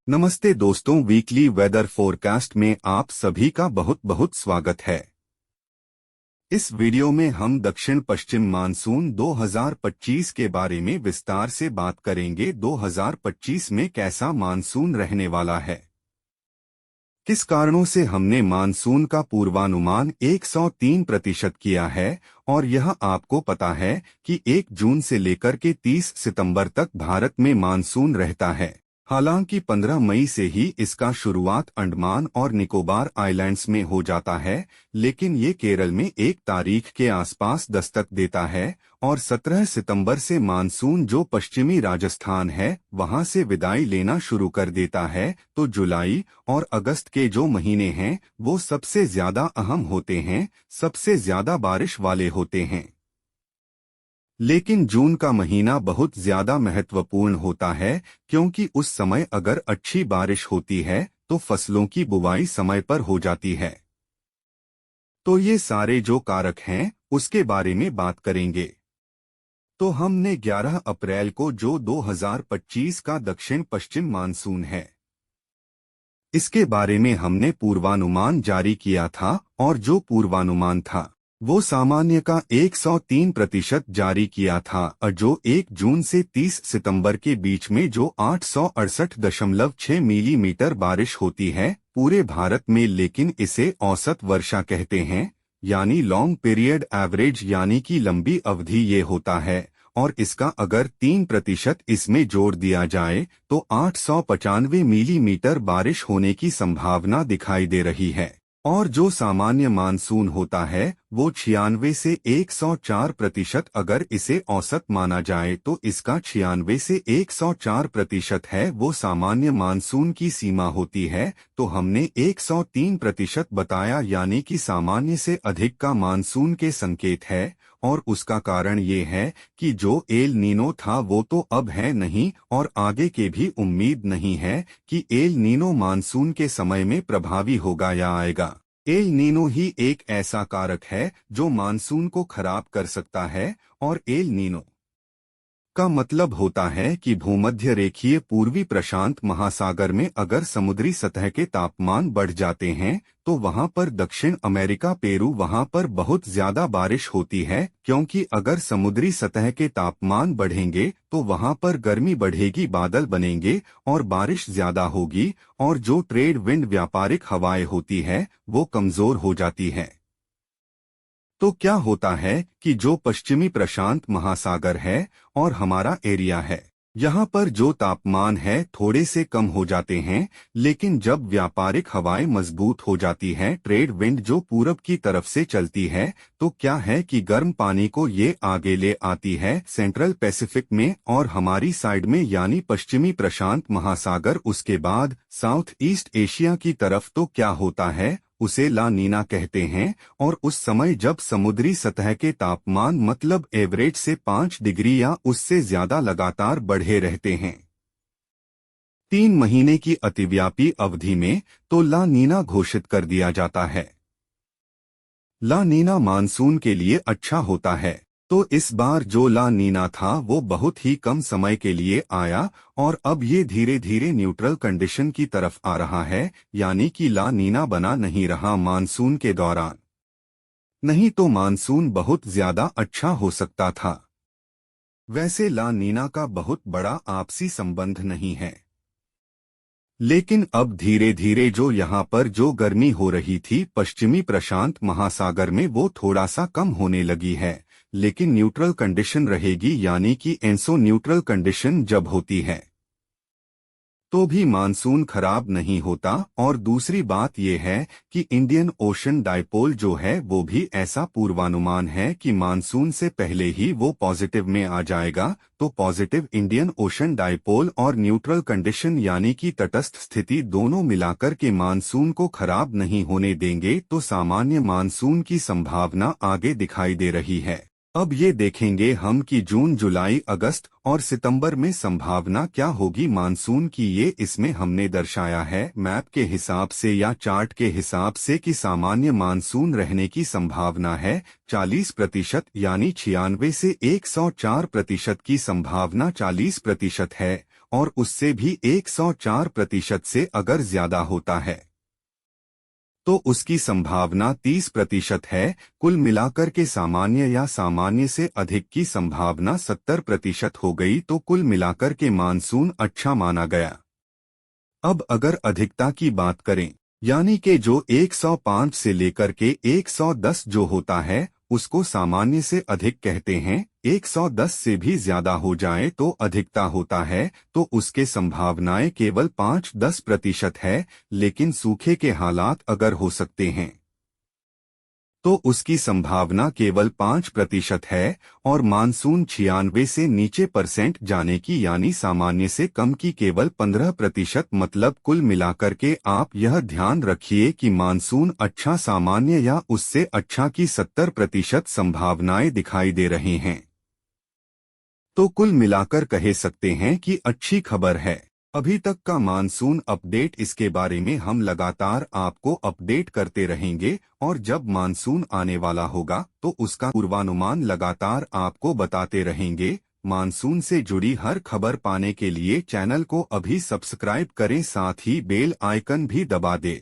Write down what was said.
नमस्ते दोस्तों, weekly weather forecast में आप सभी का बहुत बहुत स्वागत है। इस वीडियो में हम दक्षिण पश्चिम मानसून 2025 के बारे में विस्तार से बात करेंगे। 2025 में कैसा मानसून रहने वाला है, किस कारणों से हमने मानसून का पूर्वानुमान 103% किया है, और यह आपको पता है कि 1 जून से लेकर के 30 सितंबर तक भारत में मानसून रहता है। हालांकि 15 मई से ही इसका शुरुआत अंडमान और निकोबार आइलैंड्स में हो जाता है, लेकिन ये केरल में 1 तारीख के आसपास दस्तक देता है और 17 सितंबर से मानसून जो पश्चिमी राजस्थान है वहां से विदाई लेना शुरू कर देता है। तो जुलाई और अगस्त के जो महीने हैं वो सबसे ज्यादा अहम होते हैं, सबसे ज्यादा बारिश वाले होते हैं। लेकिन जून का महीना बहुत ज्यादा महत्वपूर्ण होता है, क्योंकि उस समय अगर अच्छी बारिश होती है तो फसलों की बुवाई समय पर हो जाती है। तो ये सारे जो कारक हैं उसके बारे में बात करेंगे। तो हमने 11 अप्रैल को जो 2025 का दक्षिण पश्चिम मानसून है, इसके बारे में हमने पूर्वानुमान जारी किया था, और जो पूर्वानुमान था वो सामान्य का 103% जारी किया था, और जो 1 जून से 30 सितंबर के बीच में जो 868.6 मिलीमीटर बारिश होती है पूरे भारत में, लेकिन इसे औसत वर्षा कहते हैं, यानी लॉन्ग पीरियड एवरेज, यानी कि लंबी अवधि ये होता है। और इसका अगर 3% इसमें जोड़ दिया जाए तो 895 मिलीमीटर बारिश होने की संभावना दिखाई दे रही है। और जो सामान्य मानसून होता है वो 96 से 104%, अगर इसे औसत माना जाए तो इसका 96 से 104% है वो सामान्य मानसून की सीमा होती है। तो हमने 103% बताया, यानी कि सामान्य से अधिक का मानसून के संकेत है। और उसका कारण ये है कि जो एल नीनो था वो तो अब है नहीं, और आगे के भी उम्मीद नहीं है कि एल नीनो मानसून के समय में प्रभावी होगा या आएगा। एल नीनो ही एक ऐसा कारक है जो मानसून को खराब कर सकता है, और एल नीनो का मतलब होता है कि भूमध्य रेखीय पूर्वी प्रशांत महासागर में अगर समुद्री सतह के तापमान बढ़ जाते हैं तो वहां पर दक्षिण अमेरिका, पेरू, वहां पर बहुत ज्यादा बारिश होती है, क्योंकि अगर समुद्री सतह के तापमान बढ़ेंगे तो वहां पर गर्मी बढ़ेगी, बादल बनेंगे और बारिश ज्यादा होगी, और जो ट्रेड विंड, व्यापारिक हवाएं होती है वो कमजोर हो जाती है। तो क्या होता है कि जो पश्चिमी प्रशांत महासागर है और हमारा एरिया है, यहाँ पर जो तापमान है थोड़े से कम हो जाते हैं, लेकिन जब व्यापारिक हवाएं मजबूत हो जाती हैं, ट्रेड विंड जो पूरब की तरफ से चलती है, तो क्या है कि गर्म पानी को ये आगे ले आती है सेंट्रल पैसिफिक में और हमारी साइड में, यानी पश्चिमी प्रशांत महासागर, उसके बाद साउथ ईस्ट एशिया की तरफ। तो क्या होता है, उसे ला नीना कहते हैं, और उस समय जब समुद्री सतह के तापमान मतलब एवरेज से 5 डिग्री या उससे ज्यादा लगातार बढ़े रहते हैं 3 महीने की अतिव्यापी अवधि में, तो ला नीना घोषित कर दिया जाता है। ला नीना मानसून के लिए अच्छा होता है। तो इस बार जो ला नीना था वो बहुत ही कम समय के लिए आया, और अब ये धीरे धीरे न्यूट्रल कंडीशन की तरफ आ रहा है, यानी कि ला नीना बना नहीं रहा मानसून के दौरान। नहीं तो मानसून बहुत ज्यादा अच्छा हो सकता था। वैसे ला नीना का बहुत बड़ा आपसी संबंध नहीं है, लेकिन अब धीरे धीरे जो यहाँ पर जो गर्मी हो रही थी पश्चिमी प्रशांत महासागर में वो थोड़ा सा कम होने लगी है, लेकिन न्यूट्रल कंडीशन रहेगी, यानी कि एंसो न्यूट्रल कंडीशन जब होती है तो भी मानसून खराब नहीं होता। और दूसरी बात यह है कि इंडियन ओशन डाइपोल जो है वो भी ऐसा पूर्वानुमान है कि मानसून से पहले ही वो पॉजिटिव में आ जाएगा। तो पॉजिटिव इंडियन ओशन डाइपोल और न्यूट्रल कंडीशन, यानी कि तटस्थ स्थिति, दोनों मिलाकर के मानसून को खराब नहीं होने देंगे। तो सामान्य मानसून की संभावना आगे दिखाई दे रही है। अब ये देखेंगे हम कि जून, जुलाई, अगस्त और सितंबर में संभावना क्या होगी मानसून की। ये इसमें हमने दर्शाया है मैप के हिसाब से या चार्ट के हिसाब से कि सामान्य मानसून रहने की संभावना है 40%, यानी 96 से 104% की संभावना 40% है। और उससे भी 104% से अगर ज्यादा होता है तो उसकी संभावना 30% है। कुल मिलाकर के सामान्य या सामान्य से अधिक की संभावना 70% हो गई, तो कुल मिलाकर के मानसून अच्छा माना गया। अब अगर अधिकता की बात करें, यानी कि जो 105 से लेकर के 110 जो होता है उसको सामान्य से अधिक कहते हैं। 110 से भी ज्यादा हो जाए तो अधिकता होता है, तो उसके संभावनाएं केवल 5-10% है। लेकिन सूखे के हालात अगर हो सकते हैं तो उसकी संभावना केवल 5% है। और मानसून 96 से नीचे परसेंट जाने की यानी सामान्य से कम की केवल 15%। मतलब कुल मिलाकर के आप यह ध्यान रखिए कि मानसून अच्छा सामान्य या उससे अच्छा की 70% संभावनाएं दिखाई दे रही हैं। तो कुल मिलाकर कह सकते हैं कि अच्छी खबर है। अभी तक का मानसून अपडेट, इसके बारे में हम लगातार आपको अपडेट करते रहेंगे और जब मानसून आने वाला होगा तो उसका पूर्वानुमान लगातार आपको बताते रहेंगे। मानसून से जुड़ी हर खबर पाने के लिए चैनल को अभी सब्सक्राइब करें, साथ ही बेल आइकन भी दबा दें।